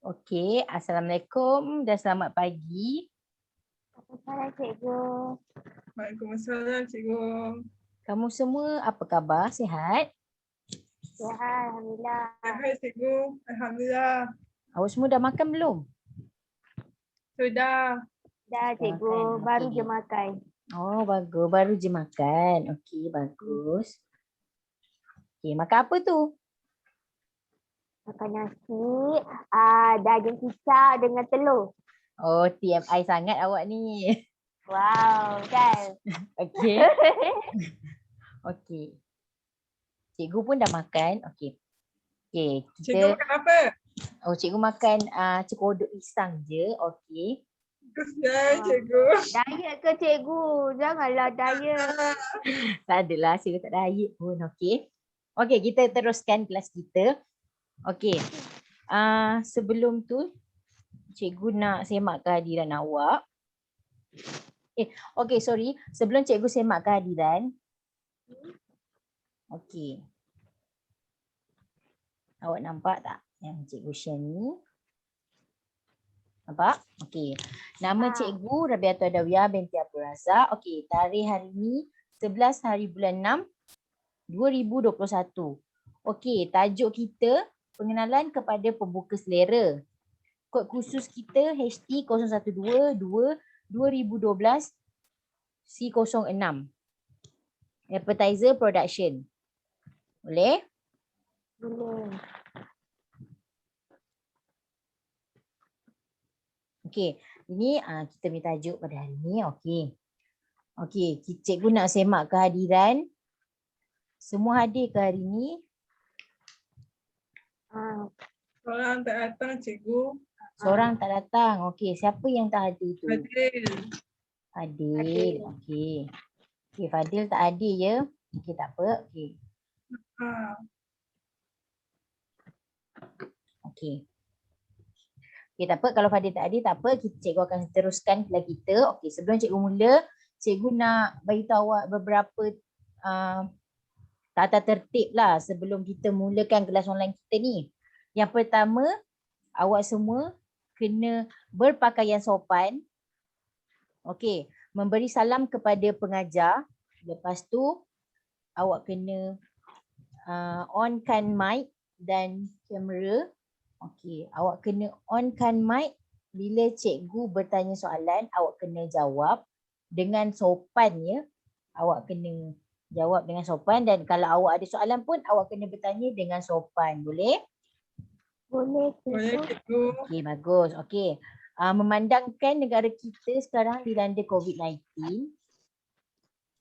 Okey, Assalamualaikum dan selamat pagi. Assalamualaikum cikgu. Waalaikumsalam cikgu. Kamu semua apa khabar? Sihat? Sihat, alhamdulillah. Sihat cikgu. Alhamdulillah. Awak semua dah makan belum? Sudah. Dah cikgu, makan, baru okey. je makan. Oh, bagus. Baru je makan. Okey, bagus. Okey, makan apa tu? Makan nasi, daging kicap dengan telur. Oh, TMI sangat awak ni. Wow, kan? Okey. Okey. Cikgu pun dah makan. Okey. Okey, Cikgu kita makan apa? cikgu makan cekodok pisang je. Okey. Kesian cikgu. Diet ke cikgu? Janganlah diet. Tak adalah, cikgu tak diet pun. Okey. Okey, kita teruskan kelas kita. Okey. Sebelum tu cikgu nak semak kehadiran awak. Okey, sorry. Sebelum cikgu semak kehadiran. Okey. Awak nampak tak yang cikgu share ni? Nampak? Okey. Nama cikgu Rabiatul Adawiyah binti Abdul Razak. Okey, tarikh hari ni 11 hari bulan 6 2021. Okey, tajuk kita pengenalan kepada pembuka selera. Kod khusus kita HT0122-2012 C06. Appetizer Production. Boleh? Boleh. Okey, ini kita punya tajuk pada hari ni. Okey. Okey, cikgu nak semak kehadiran. Semua hadir ke hari ni? Seorang tak datang cikgu. Seorang tak datang. Okey, siapa yang tak hadir tu? Fadil. Fadil. Okey. Okey, Fadil tak hadir ya. Okey, tak apa. Okey. Okey. Okey, tak apa. Kalau Fadil tak hadir, tak apa. Cikgu akan teruskan kelas kita. Okey, sebelum cikgu mula, cikgu nak beritahu awak beberapa tata tertib lah sebelum kita mulakan kelas online kita ni. Yang pertama, awak semua kena berpakaian sopan. Okey, memberi salam kepada pengajar. Lepas tu, awak kena onkan mic dan kamera. Okey, awak kena onkan mic bila cikgu bertanya soalan, awak kena jawab dengan sopan ya. Awak kena jawab dengan sopan dan kalau awak ada soalan pun awak kena bertanya dengan sopan. Boleh? Boleh Boleh cikgu. cikgu. Okey, bagus. Okey. Memandangkan negara kita sekarang dilanda COVID-19.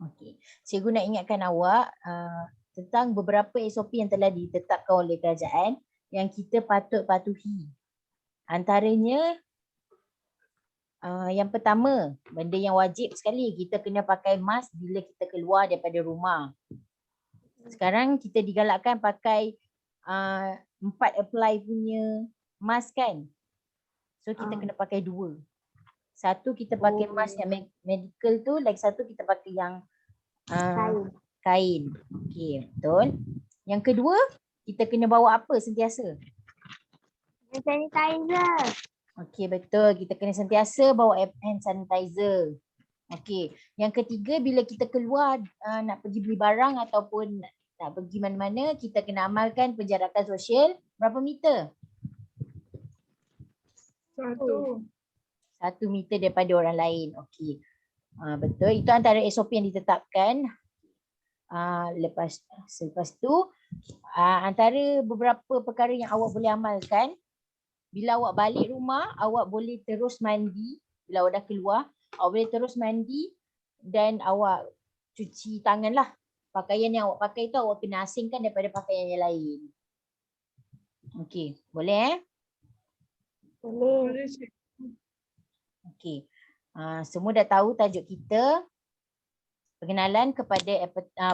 Okey. Cikgu nak ingatkan awak tentang beberapa SOP yang telah ditetapkan oleh kerajaan yang kita patut patuhi. Antaranya yang pertama, benda yang wajib sekali, kita kena pakai mask bila kita keluar daripada rumah. Sekarang kita digalakkan pakai 4 apply punya mask kan. So kita kena pakai 2. Satu kita pakai mask yang medical tu, lagi satu kita pakai yang kain. Okey, betul. Yang kedua, kita kena bawa apa sentiasa? Sanitizer. Okey, betul. Kita kena sentiasa bawa hand sanitizer. Okey. Yang ketiga, bila kita keluar nak pergi beli barang ataupun nak pergi mana-mana, kita kena amalkan penjarakan sosial berapa meter? 1 meter daripada orang lain. Okey. Betul. Itu antara SOP yang ditetapkan. Selepas tu, antara beberapa perkara yang awak boleh amalkan, bila awak balik rumah, awak boleh terus mandi. Bila awak dah keluar, awak boleh terus mandi dan awak cuci tangan lah. Pakaian yang awak pakai tu awak kena asingkan daripada pakaian yang lain. Okey, boleh Boleh. Boleh cikgu. Okey. Semua dah tahu tajuk kita. Pengenalan kepada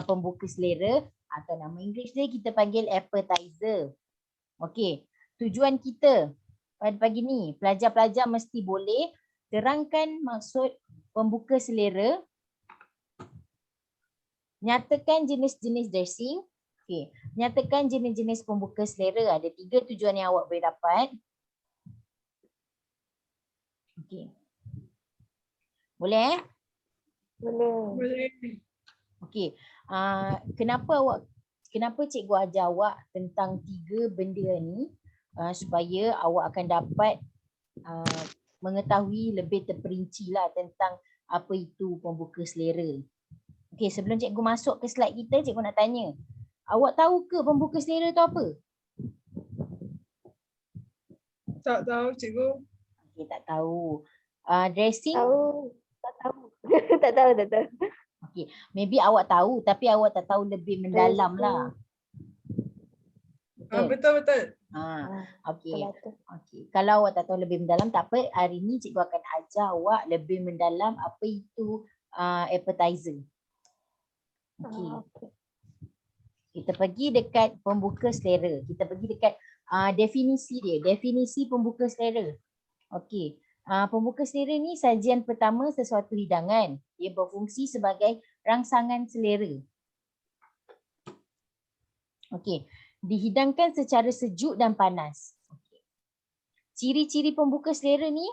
pembuka selera atau nama Inggeris dia kita panggil appetizer. Okey. Tujuan kita pada pagi ni, pelajar-pelajar mesti boleh terangkan maksud pembuka selera, nyatakan jenis-jenis dressing. Okey, nyatakan jenis-jenis pembuka selera. Ada 3 tujuan yang awak boleh dapat. Okey. Boleh? Boleh. Boleh. Okey. Kenapa cikgu ajar awak tentang 3 benda ni supaya awak akan dapat mengetahui lebih terperinci lah tentang apa itu pembuka selera. Okey, sebelum cikgu masuk ke slide kita, cikgu nak tanya. Awak tahu ke pembuka selera tu apa? Tak tahu cikgu. Okey, tak tahu. Dressing? Tahu. Tak tahu. Tak tahu, tak tahu. Okey, maybe awak tahu tapi awak tak tahu lebih mendalam lah. Betul? Betul betul. Okey. Betul. Okey. Kalau awak tak tahu lebih mendalam tak apa, hari ni cikgu akan ajar awak lebih mendalam apa itu appetizer. Okey. Okey. Kita pergi dekat pembuka selera. Kita pergi dekat definisi dia. Definisi pembuka selera. Okey. Pembuka selera ni sajian pertama sesuatu hidangan. Ia berfungsi sebagai rangsangan selera. Okey. Dihidangkan secara sejuk dan panas. Okay. Ciri-ciri pembuka selera ni,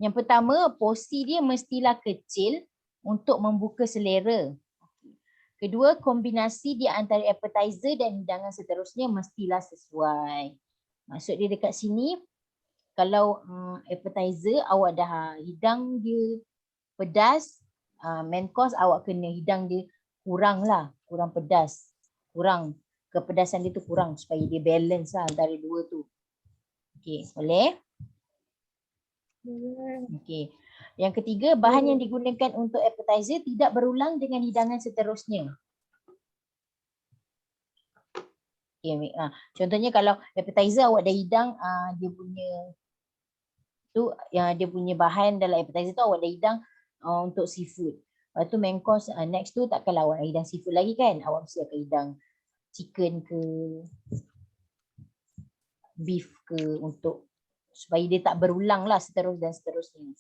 yang pertama, porsi dia mestilah kecil untuk membuka selera. Kedua, kombinasi di antara appetizer dan hidangan seterusnya mestilah sesuai. Maksud dia dekat sini, kalau appetizer awak dah hidang dia pedas, main course awak kena hidang dia kurang pedas. Kurang, kepedasan dia tu kurang supaya dia balance lah antara dua tu. Okey, boleh? Okey. Yang ketiga, bahan yang digunakan untuk appetizer tidak berulang dengan hidangan seterusnya. Okay, contohnya kalau appetizer awak dah hidang dia punya bahan dalam appetizer tu awak dah hidang untuk seafood. Lepas tu main course next tu takkanlah awak nak hidang seafood lagi kan? Awak mesti akan hidang chicken ke beef ke untuk supaya dia tak berulang lah seterusnya.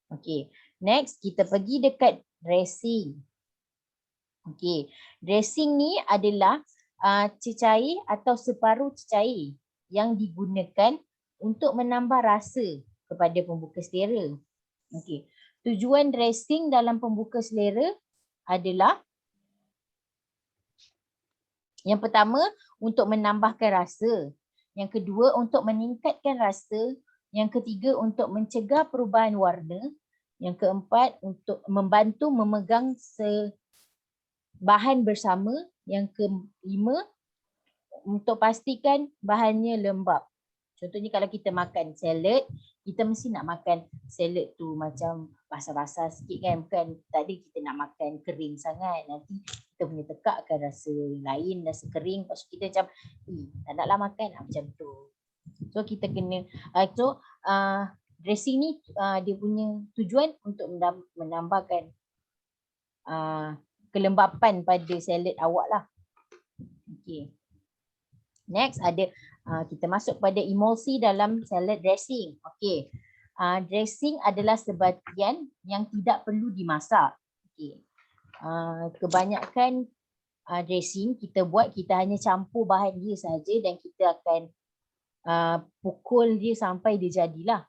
Okay, next kita pergi dekat dressing. Okay, dressing ni adalah cecair atau separuh cecair yang digunakan untuk menambah rasa kepada pembuka selera. Okay. Tujuan dressing dalam pembuka selera adalah yang pertama untuk menambahkan rasa, yang kedua untuk meningkatkan rasa, yang ketiga untuk mencegah perubahan warna, yang keempat untuk membantu memegang bahan bersama, yang kelima untuk pastikan bahannya lembap. Contohnya kalau kita makan salad, kita mesti nak makan salad tu macam basah-basah sikit kan. Bukan tadi kita nak makan kering sangat. Nanti kita punya tekak akan rasa lain, rasa kering. Lepas tu kita macam, tak naklah makan macam tu. So kita kena, dressing ni dia punya tujuan untuk menambahkan kelembapan pada salad awak lah. Okay. Next ada kita masuk pada emulsi dalam salad dressing. Okay. Dressing adalah sebahagian yang tidak perlu dimasak. Okay. Kebanyakan dressing kita buat, kita hanya campur bahan dia saja dan kita akan pukul dia sampai dia jadilah.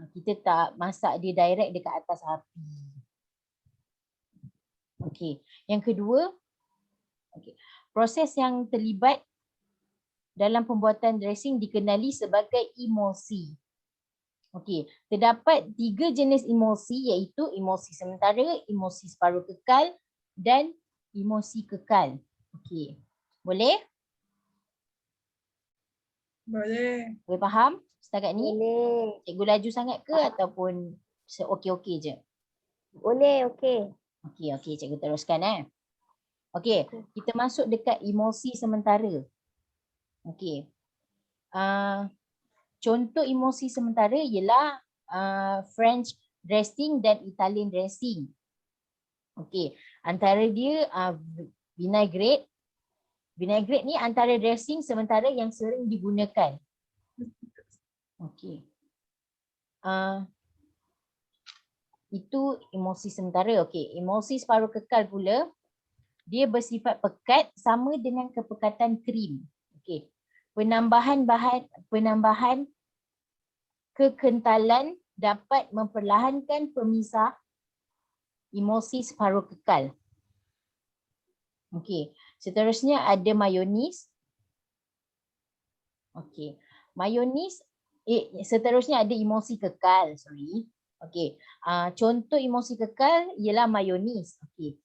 Kita tak masak dia direct dekat atas api. Okay. Yang kedua, proses yang terlibat dalam pembuatan dressing dikenali sebagai emulsi. Okey, terdapat 3 jenis emulsi iaitu emulsi sementara, emulsi separuh kekal dan emulsi kekal. Okey. Boleh? Boleh. Boleh faham setakat ni? Boleh. Cikgu laju sangat ke ataupun okey-okey je? Boleh, okey. Okey, cikgu teruskan Okey, kita masuk dekat emulsi sementara. Okey. Contoh emulsi sementara ialah French dressing dan Italian dressing. Okey, antara dia vinaigrette. Vinaigrette ni antara dressing sementara yang sering digunakan. Okey. Itu emulsi sementara. Okey, emulsi separuh kekal pula Dia bersifat pekat sama dengan kepekatan krim. Okey. Penambahan kekentalan dapat memperlahankan pemisah emosi separuh kekal. Okey. Seterusnya ada mayonis. Okey. Mayonis seterusnya ada emosi kekal, sorry. Okey. Contoh emosi kekal ialah mayonis. Okey.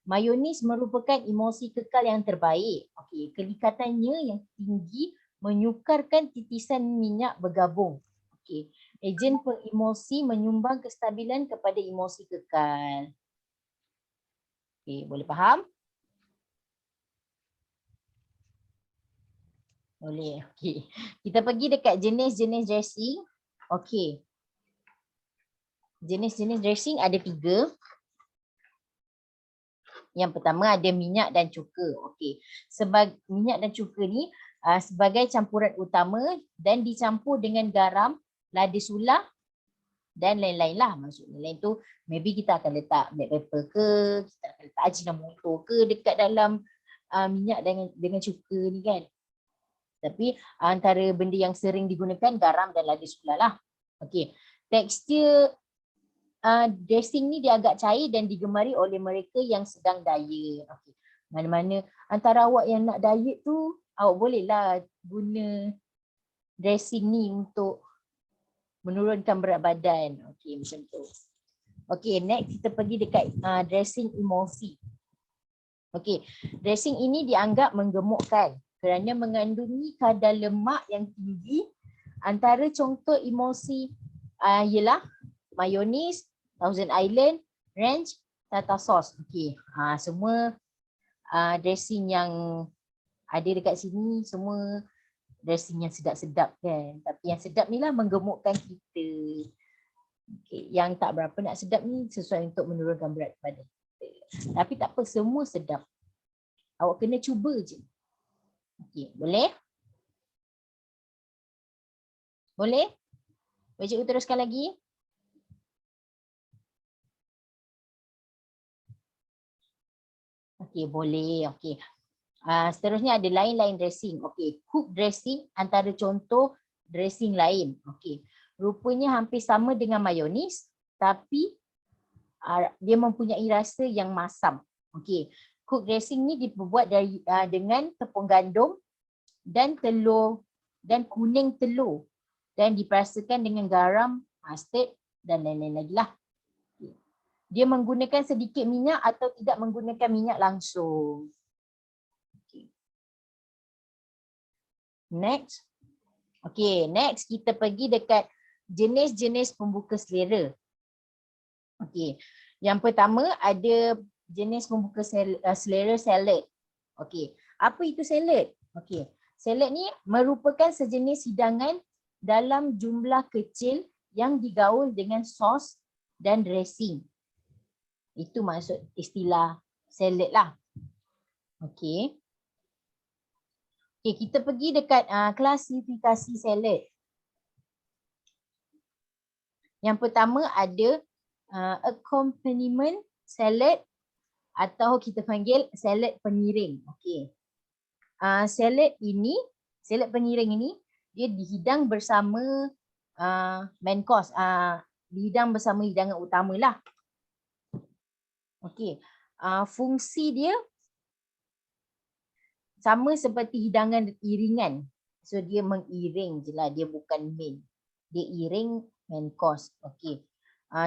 Mayonis merupakan emosi kekal yang terbaik. Okey, kelikatannya yang tinggi menyukarkan titisan minyak bergabung. Okey, ejen pengemosi menyumbang kestabilan kepada emosi kekal. Okey, boleh faham? Boleh. Okey. Kita pergi dekat jenis-jenis dressing. Okey. Jenis-jenis dressing ada 3. Yang pertama ada minyak dan cuka. Okey. Minyak dan cuka ni sebagai campuran utama dan dicampur dengan garam, lada sulah dan lain-lain lah. Maksudnya lain tu maybe kita akan letak black pepper ke, kita akan letak ajinomoto ke dekat dalam minyak dengan cuka ni kan. Tapi antara benda yang sering digunakan garam dan lada sulah lah. Okey. Tekstur dressing ni dia agak cair dan digemari oleh mereka yang sedang diet. Okay. Mana-mana antara awak yang nak diet tu, awak bolehlah guna dressing ni untuk menurunkan berat badan. Okey, macam tu. Okey, next kita pergi dekat dressing emosi. Okey, dressing ini dianggap menggemukkan kerana mengandungi kadar lemak yang tinggi. Antara contoh emosi ialah mayonis, Thousand Island, ranch, tartar sauce. Okey, semua dressing yang ada dekat sini semua dressing yang sedap-sedap kan. Tapi yang sedap ni lah menggemukkan kita. Okay. Yang tak berapa nak sedap ni sesuai untuk menurunkan berat badan kita. Tapi tak apa, semua sedap. Awak kena cuba je. Okey, boleh? Boleh? Boleh cikgu teruskan lagi? Okey, boleh. Okey. Seterusnya ada lain-lain dressing. Okey, cook dressing antara contoh dressing lain. Okey. Rupanya hampir sama dengan mayonis tapi dia mempunyai rasa yang masam. Okey. Cook dressing ni dibuat dengan tepung gandum dan telur dan kuning telur dan diperasakan dengan garam, mustard dan lain-lain lagi lah. Dia menggunakan sedikit minyak atau tidak menggunakan minyak langsung. Okay. Next. Okay, next kita pergi dekat jenis-jenis pembuka selera. Okay, yang pertama ada jenis pembuka selera salad. Okay, apa itu salad? Okay, salad ni merupakan sejenis hidangan dalam jumlah kecil yang digaul dengan sos dan dressing. Itu maksud istilah salad lah. Okey. Okay, kita pergi dekat klasifikasi salad. Yang pertama ada accompaniment salad atau kita panggil salad pengiring. Okey. Salad pengiring ini dia dihidang bersama main course, dihidang bersama hidangan utama lah. Okey, fungsi dia sama seperti hidangan iringan. So dia mengiring je lah, dia bukan main. Dia iring main course. Okey.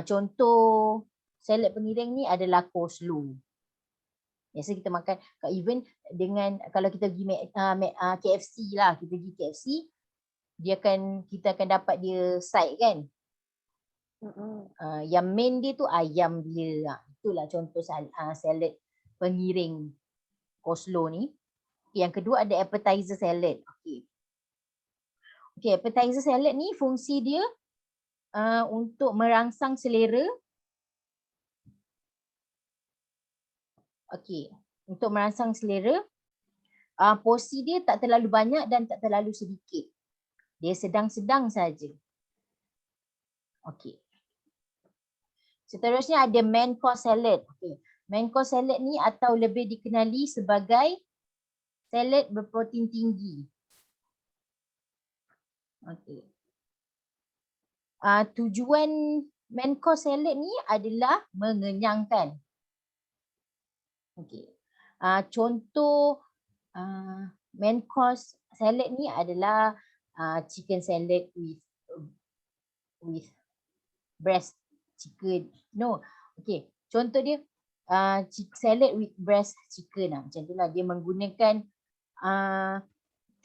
Contoh salad pengiring ni adalah coleslaw. Biasa kita makan, even dengan kalau kita pergi KFC lah, kita pergi KFC, kita akan dapat dia side kan. Yang main dia tu ayam dia. Itulah contoh salad pengiring coleslaw ni. Yang kedua ada appetizer salad. Okey. Okey, appetizer salad ni fungsi dia untuk merangsang selera. Okey, untuk merangsang selera. Porsi dia tak terlalu banyak dan tak terlalu sedikit. Dia sedang-sedang saja. Okey. Seterusnya ada main course salad. Okay. Main course salad ni atau lebih dikenali sebagai salad berprotein tinggi. Okey. Tujuan main course salad ni adalah mengenyangkan. Okey. Contoh main course salad ni adalah chicken salad with breast chicken. No. Okey. Contoh dia salad with breast chicken lah. Macam tu lah. Dia menggunakan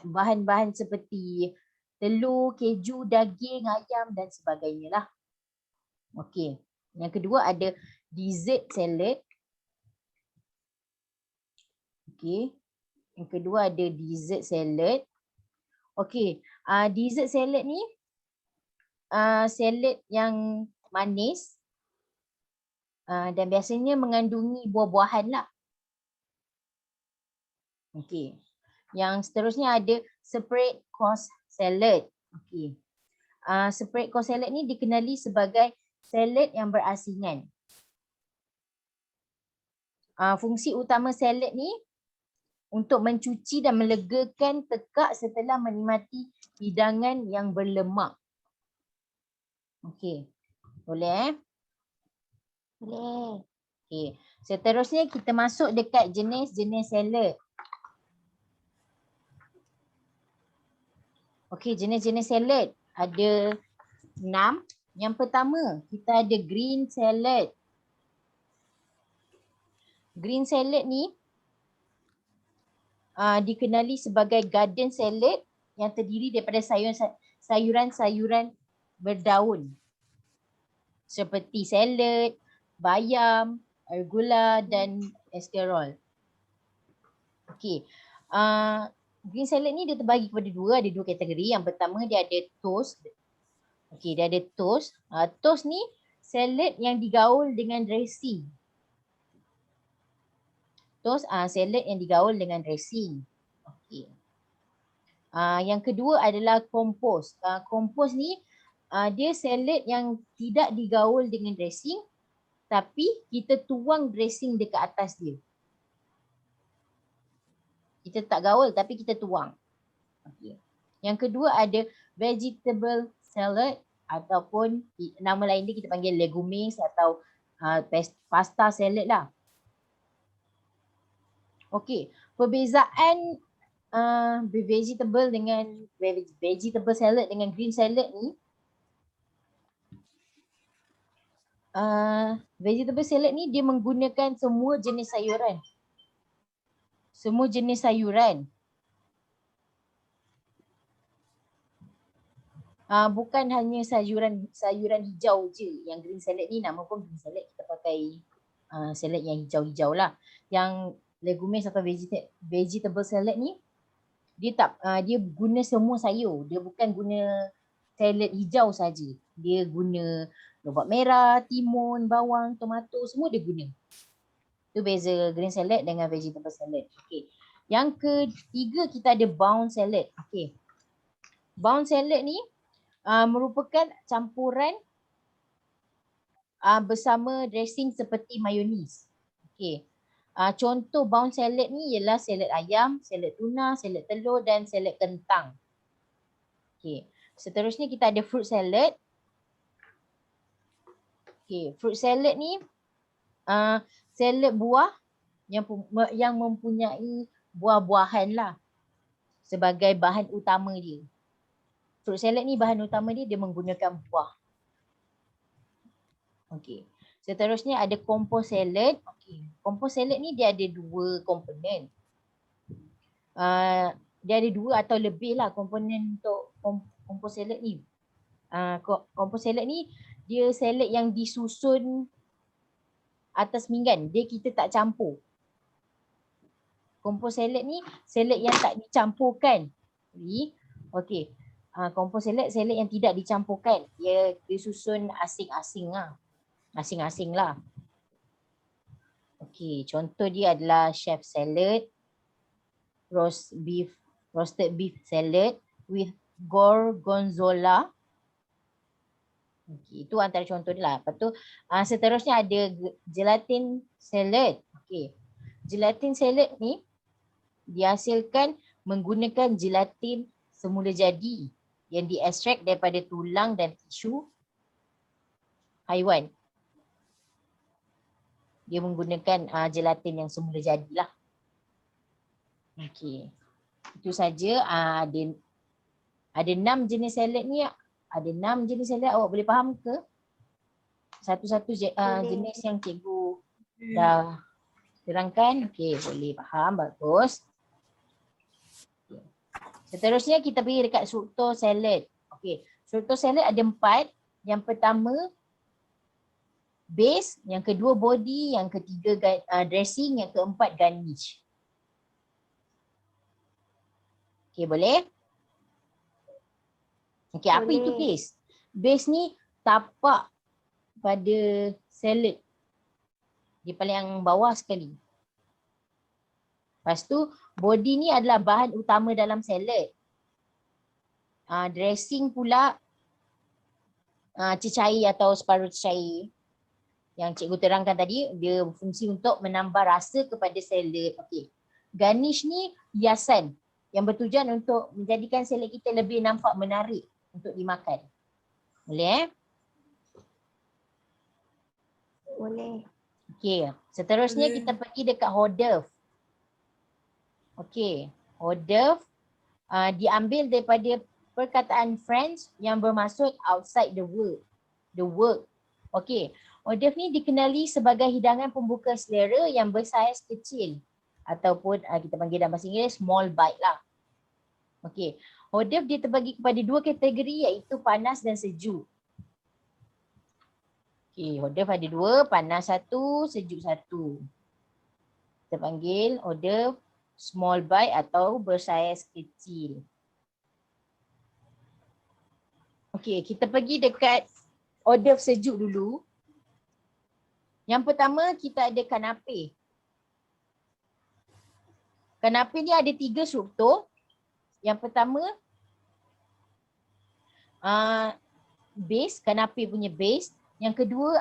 bahan-bahan seperti telur, keju, daging, ayam dan sebagainya lah. Okey. Yang kedua ada dessert salad. Okey. Yang kedua ada dessert salad. Okey. Dessert salad ni salad yang manis dan biasanya mengandungi buah-buahan lah. Okey. Yang seterusnya ada spread course salad. Okey. Spread course salad ni dikenali sebagai salad yang berasingan. Fungsi utama salad ni untuk mencuci dan melegakan tekak setelah menikmati hidangan yang berlemak. Okey. Boleh Boleh. Okey. Seterusnya kita masuk dekat jenis-jenis salad. Okey, jenis-jenis salad ada 6. Yang pertama, kita ada green salad. Green salad ni dikenali sebagai garden salad yang terdiri daripada sayuran-sayuran berdaun seperti salad, bayam, arugula dan escarole. Okey. Green salad ni dia terbagi kepada ada dua kategori. Yang pertama dia ada toast. Okey, dia ada toast. Toast ni salad yang digaul dengan dressing. Toast salad yang digaul dengan dressing. Okey. Yang kedua adalah kompos. Kompos ni dia salad yang tidak digaul dengan dressing tapi kita tuang dressing dekat atas dia. Kita tak gaul tapi kita tuang. Okay. Yang kedua ada vegetable salad ataupun nama lain dia kita panggil legumes atau pasta salad lah. Okey, perbezaan vegetable salad dengan green salad ni, vegetable salad ni dia menggunakan semua jenis sayuran. Semua jenis sayuran. Bukan hanya sayuran hijau je. Yang green salad ni nama pun green salad, kita pakai salad yang hijau-hijau lah. Yang legumes atau vegetable salad ni dia guna semua sayur. Dia bukan guna salad hijau saja. Dia guna lobak merah, timun, bawang, tomato, semua dia guna. Itu beza green salad dengan vegetable salad. Okey. Yang ketiga kita ada bound salad. Okey. Bound salad ni merupakan campuran bersama dressing seperti mayonis. Okey. Contoh bound salad ni ialah salad ayam, salad tuna, salad telur dan salad kentang. Okey. Seterusnya kita ada fruit salad. Okey, fruit salad ni salad buah yang mempunyai buah-buahan lah sebagai bahan utama dia. Fruit salad ni bahan utama dia menggunakan buah. Okey. Seterusnya ada compost salad. Okey. Compost salad ni dia ada dua komponen. Dia ada dua atau lebih lah komponen untuk compost salad ni. Compost salad ni dia salad yang disusun atas pinggan. Dia kita tak campur. Compost salad ni salad yang tak dicampurkan. Okey. Compost salad yang tidak dicampurkan. Dia disusun asing-asing lah. Asing-asing lah. Okey, contoh dia adalah chef salad, roasted beef salad with gorgonzola, Okey, itu antara contoh dia lah. Lepas tu seterusnya ada gelatin salad. Okey. Gelatin salad ni dihasilkan menggunakan gelatin semula jadi yang diekstrak daripada tulang dan tisu haiwan. Dia menggunakan gelatin yang semula jadilah. Okey. Itu saja. Ada 6 jenis salad ni. Ada 6 jenis salad. Awak boleh faham ke? Satu-satu Boleh. jenis yang cikgu dah terangkan. Okey, boleh faham. Bagus. Seterusnya kita pergi dekat struktur salad. Okey, struktur salad ada 4. Yang pertama base, yang kedua body, yang ketiga dressing, yang keempat garnish. Okey, boleh? Okey, apa itu Boleh. base? Base ni tapak pada salad. Dia paling yang bawah sekali. Lepas tu body ni adalah bahan utama dalam salad. Dressing pula cecair atau separuh cecair yang cikgu terangkan tadi, dia berfungsi untuk menambah rasa kepada salad. Okey. Garnish ni hiasan yang bertujuan untuk menjadikan salad kita lebih nampak menarik untuk dimakan. Boleh? Boleh. Okey. Seterusnya Boleh. kita pergi dekat hors d'oeuvre. Okey. Hors d'oeuvre diambil daripada perkataan French yang bermaksud outside the work. The work. Okey. Hors d'oeuvre ni dikenali sebagai hidangan pembuka selera yang bersaiz kecil ataupun kita panggil dalam bahasa Inggeris small bite lah. Okey. Hors d'oeuvre dia terbagi kepada 2 kategori iaitu panas dan sejuk. Okey, hors d'oeuvre ada 2, panas 1, sejuk 1. Kita panggil hors d'oeuvre small bite atau bersaiz kecil. Okey, kita pergi dekat hors d'oeuvre sejuk dulu. Yang pertama kita ada kanape. Kanape ni ada 3 struktur. Yang pertama base, kanape punya base. Yang kedua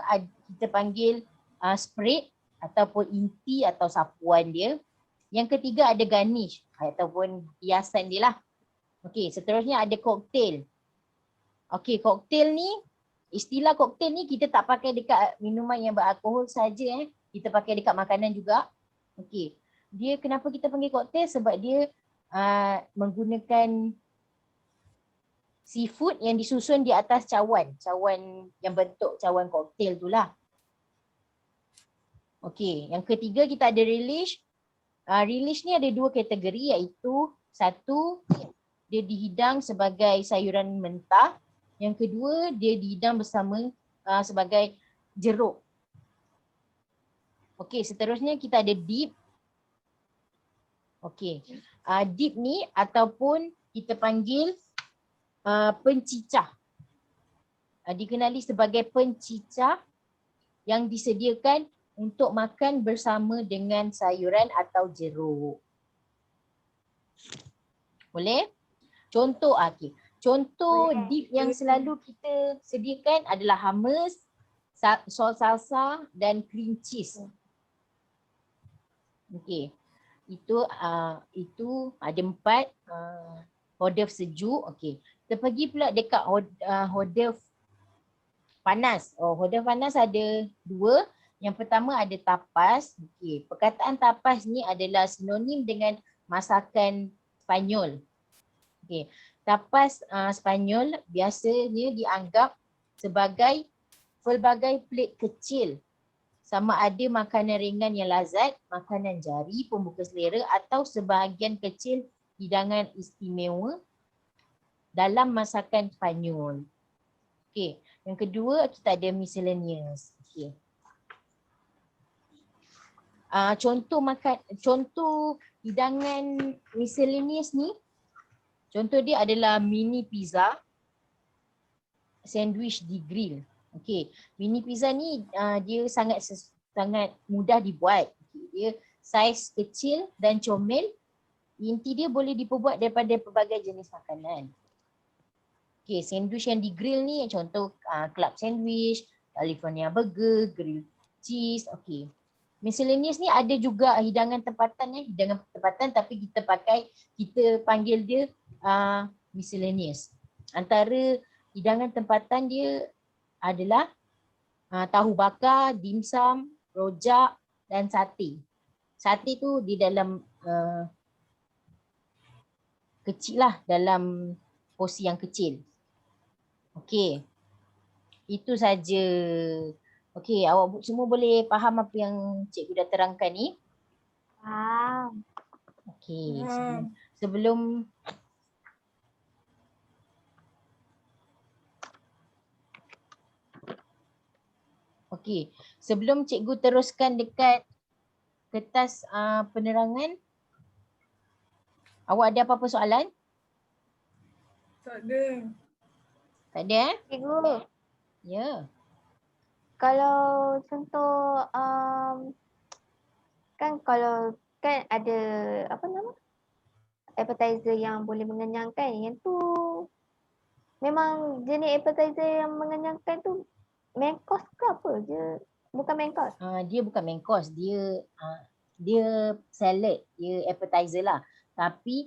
kita panggil spread ataupun inti atau sapuan dia. Yang ketiga ada garnish ataupun hiasan dia lah. Okey, seterusnya ada koktail. Okey, koktail ni, istilah koktail ni kita tak pakai dekat minuman yang beralkohol saja. Kita pakai dekat makanan juga. Okey, dia kenapa kita panggil koktail? Sebab dia menggunakan seafood yang disusun di atas cawan. Cawan yang bentuk cawan koktail tu lah. Okey, yang ketiga kita ada relish. Relish ni ada 2 kategori iaitu satu, dia dihidang sebagai sayuran mentah. Yang kedua, dia dihidang bersama sebagai jeruk. Okey, seterusnya kita ada dip. Okey, dip ni ataupun kita panggil pencicah. Dikenali sebagai pencicah yang disediakan untuk makan bersama dengan sayuran atau jeruk. Boleh? Contoh Contoh Boleh. dip yang selalu kita sediakan adalah hummus, sos salsa dan cream cheese. Okey. Itu ada 4 hors d'oeuvre sejuk. Okey. Kita pergi pula dekat hors d'oeuvre panas. Hors d'oeuvre panas ada 2. Yang pertama ada tapas. Okey. Perkataan tapas ni adalah sinonim dengan masakan Spanyol. Okey. Tapas Spanyol biasanya dianggap sebagai pelbagai plate kecil. Sama ada makanan ringan yang lazat, makanan jari, pembuka selera atau sebahagian kecil hidangan istimewa dalam masakan Spanyol. Okey, yang kedua kita ada miscellaneous. Okey. Contoh hidangan miscellaneous ni, contoh dia adalah mini pizza, sandwich di grill. Okey, mini pizza ni dia sangat mudah dibuat. Dia saiz kecil dan comel. Inti dia boleh diperbuat daripada pelbagai jenis makanan. Okay, sandwich yang di-grill ni contoh club sandwich, California burger, grilled cheese. Okay. Miscellaneous ni ada juga hidangan tempatan hidangan tempatan tapi kita panggil dia miscellaneous. Antara hidangan tempatan dia adalah tahu bakar, dimsum, rojak dan sate. Sate tu di dalam kecil lah, dalam porsi yang kecil. Okey. Itu saja. Okey, awak semua boleh faham apa yang cikgu dah terangkan ni? Okey. Sebelum Okey, sebelum cikgu teruskan dekat kertas penerangan, awak ada apa-apa soalan? Tak ada. Tak ada eh? Cikgu, Ya. kalau contoh kalau ada apa nama? Appetizer yang boleh mengenyangkan, yang tu memang jenis appetizer yang mengenyangkan tu main course ke apa je? Bukan main course. Dia bukan main course, dia salad, dia appetizer lah. Tapi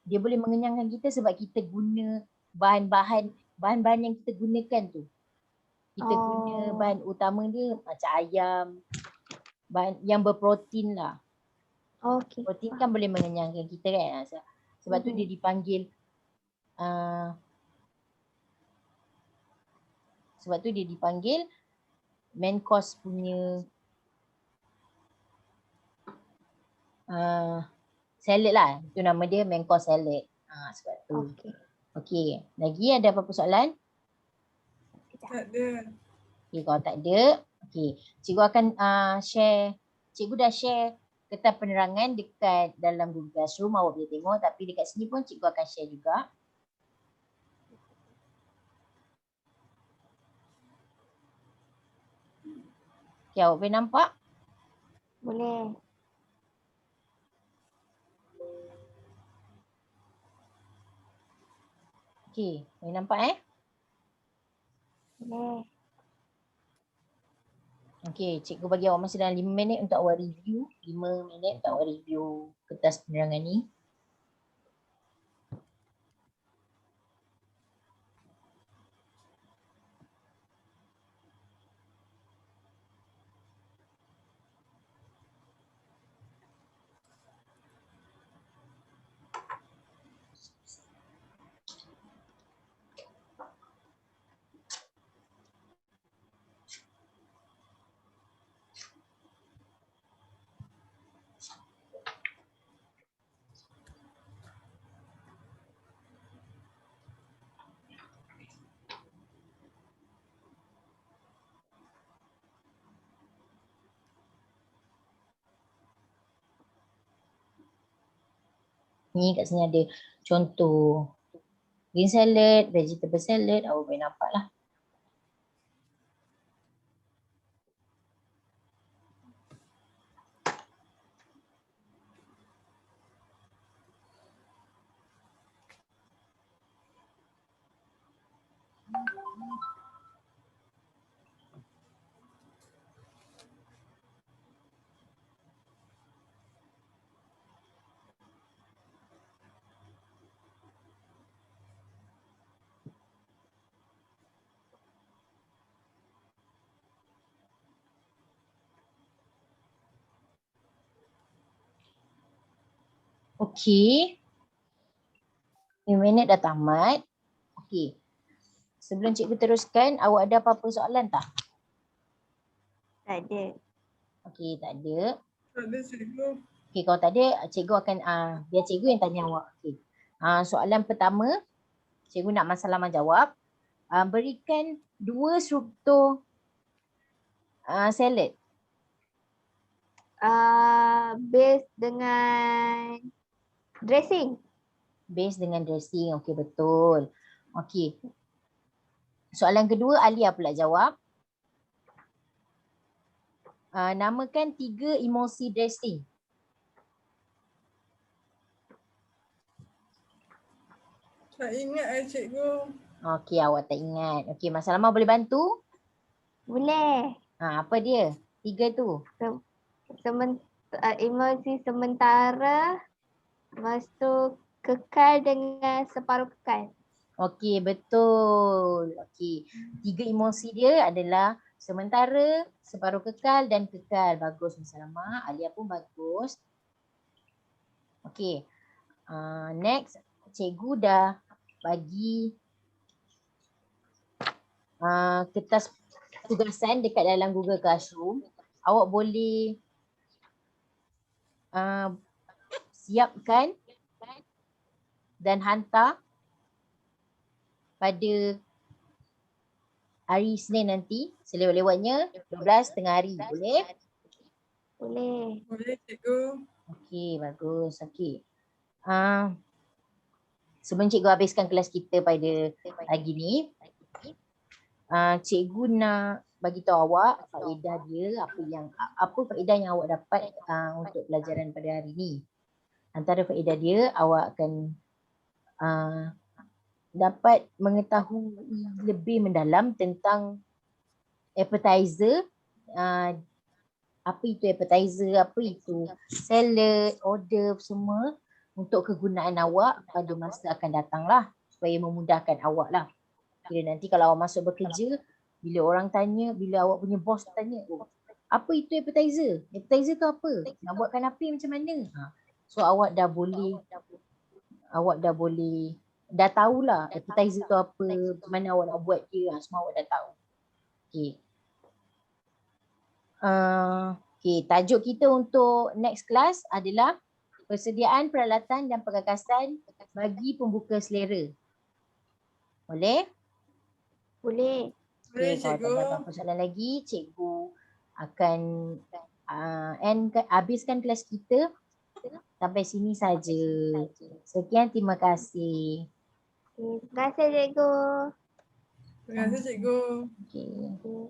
dia boleh mengenyangkan kita sebab kita guna bahan-bahan yang kita gunakan tu. Kita guna bahan utama dia macam ayam, bahan yang berprotein lah. Okey. Protein kan boleh mengenyangkan kita kan. Sebab tu dia dipanggil main course punya salad lah. Itu nama dia main course salad. Sebab tu. Okey. Lagi ada apa-apa soalan? Tak ada. Okay, kalau tak ada, okay. Cikgu akan share, cikgu dah share kertas penerangan dekat dalam Google Classroom, awak boleh tengok, tapi dekat sini pun cikgu akan share juga. Okay, awak boleh nampak? Boleh. Okay, boleh nampak Boleh. Okay, cikgu bagi awak masa dalam 5 minit untuk awak review. 5 minit untuk awak review kertas penerangan ni. Ni kat sini ada contoh green salad, vegetable salad, awak boleh nampak lah. Okey. 5 minit dah tamat. Okey. Sebelum cikgu teruskan, awak ada apa-apa soalan tak? Tak ada. Okey, tak ada. Tak ada cikgu. Okey, kalau tak ada, cikgu akan biar cikgu yang tanya awak. Okey. Soalan pertama, cikgu nak masalah menjawab. Berikan 2 struktur salad. Base dengan dressing. Base dengan dressing. Okey, betul. Okey. Soalan kedua, Alia pula jawab. Namakan 3 emosi dressing. Tak ingat cikgu. Okey, awak tak ingat. Okey, Mak Salamah boleh bantu? Boleh. Apa dia? 3 tu. Emosi sementara, lepas tu kekal dengan separuh kekal. Okey, betul. Okey. 3 emosi dia adalah sementara, separuh kekal dan kekal. Bagus Mak Salamah. Alia pun bagus. Okey. Next, cikgu dah bagi kertas tugasan dekat dalam Google Classroom. Awak boleh siapkan dan hantar pada hari Isnin nanti, selewat-lewatnya 12 tengah hari. Boleh? Boleh. Boleh cikgu. Okey, bagus. Okey. Sebelum cikgu habiskan kelas kita pada pagi ni, cikgu nak bagi tahu awak faedah dia, apa faedah yang awak dapat untuk pelajaran pada hari ni. Antara faedah dia, awak akan dapat mengetahui lebih mendalam tentang appetizer, apa itu appetizer, apa itu salad, order semua untuk kegunaan awak pada masa akan datang lah, supaya memudahkan awak lah. Kira nanti kalau awak masuk bekerja, bila orang tanya, bila awak punya bos tanya, oh, apa itu appetizer? Appetizer tu apa? Nak buatkan apa macam mana? So awak dah boleh dah tahulah appetizer tu apa, macam mana awak nak buat dia, semua awak dah tahu. Okay. Okay, tajuk kita untuk next class adalah persediaan peralatan dan pergagasan bagi pembuka selera. Boleh? Boleh. Boleh Okay, kalau tak cikgu. ada apa-apa soalan lagi, cikgu akan habiskan kelas kita sampai sini saja. Sekian, terima kasih. Terima kasih cikgu. Terima kasih cikgu. Okay. Okay.